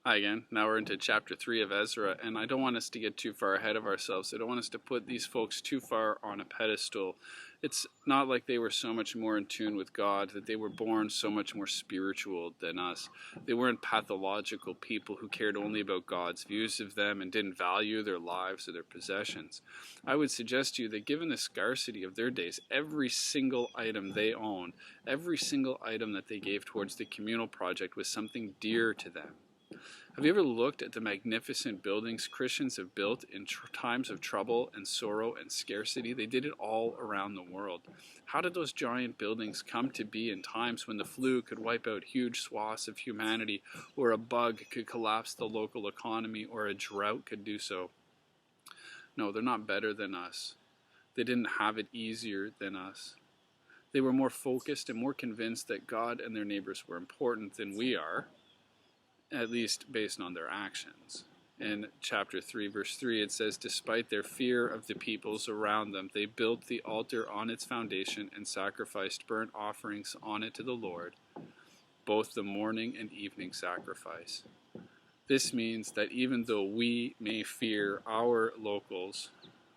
Hi again. Now we're into chapter 3 of Ezra, and I don't want us to get too far ahead of ourselves. I don't want us to put these folks too far on a pedestal. It's not like they were so much more in tune with God, that they were born so much more spiritual than us. They weren't pathological people who cared only about God's views of them and didn't value their lives or their possessions. I would suggest to you that given the scarcity of their days, every single item they owned, every single item that they gave towards the communal project was something dear to them. Have you ever looked at the magnificent buildings Christians have built in times of trouble and sorrow and scarcity? They did it all around the world. How did those giant buildings come to be in times when the flu could wipe out huge swaths of humanity, or a bug could collapse the local economy, or a drought could do so? No, they're not better than us. They didn't have it easier than us. They were more focused and more convinced that God and their neighbors were important than we are, at least based on their actions. In chapter 3, verse 3, it says, "Despite their fear of the peoples around them, they built the altar on its foundation and sacrificed burnt offerings on it to the Lord, both the morning and evening sacrifice." This means that even though we may fear our locals,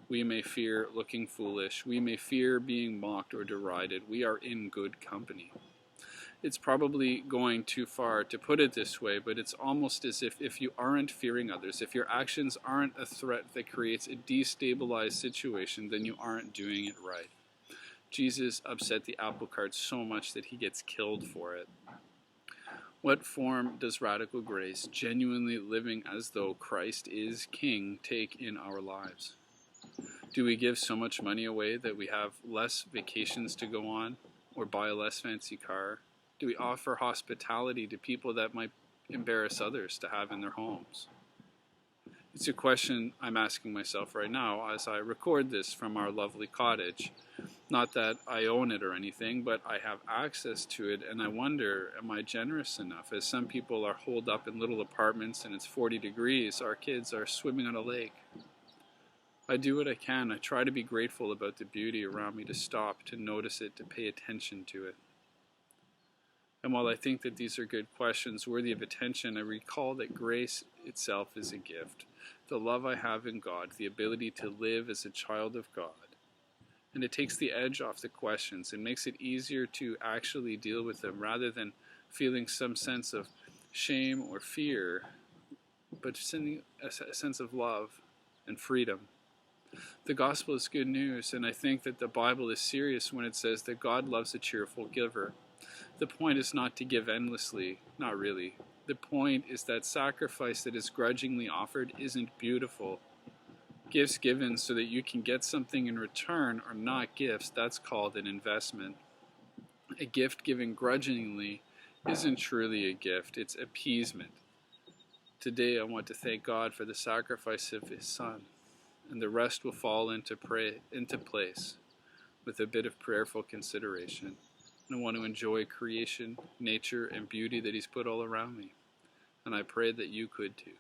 we may fear looking foolish, we may fear being mocked or derided, we are in good company. It's probably going too far to put it this way, but it's almost as if you aren't fearing others, if your actions aren't a threat that creates a destabilized situation, then you aren't doing it right. Jesus upset the apple cart so much that he gets killed for it. What form does radical grace, genuinely living as though Christ is King, take in our lives? Do we give so much money away that we have less vacations to go on, or buy a less fancy car? Do we offer hospitality to people that might embarrass others to have in their homes? It's a question I'm asking myself right now as I record this from our lovely cottage. Not that I own it or anything, but I have access to it, and I wonder, am I generous enough? As some people are holed up in little apartments and it's 40 degrees, our kids are swimming on a lake. I do what I can. I try to be grateful about the beauty around me, to stop, to notice it, to pay attention to it. And while I think that these are good questions worthy of attention, I recall that grace itself is a gift. The love I have in God, the ability to live as a child of God. And it takes the edge off the questions and makes it easier to actually deal with them rather than feeling some sense of shame or fear, but sending a sense of love and freedom. The gospel is good news, and I think that the Bible is serious when it says that God loves a cheerful giver. The point is not to give endlessly, not really. The point is that sacrifice that is grudgingly offered isn't beautiful. Gifts given so that you can get something in return are not gifts. That's called an investment. A gift given grudgingly isn't truly a gift, it's appeasement. Today I want to thank God for the sacrifice of His Son, and the rest will fall into place with a bit of prayerful consideration. I want to enjoy creation, nature, and beauty that He's put all around me. And I pray that you could too.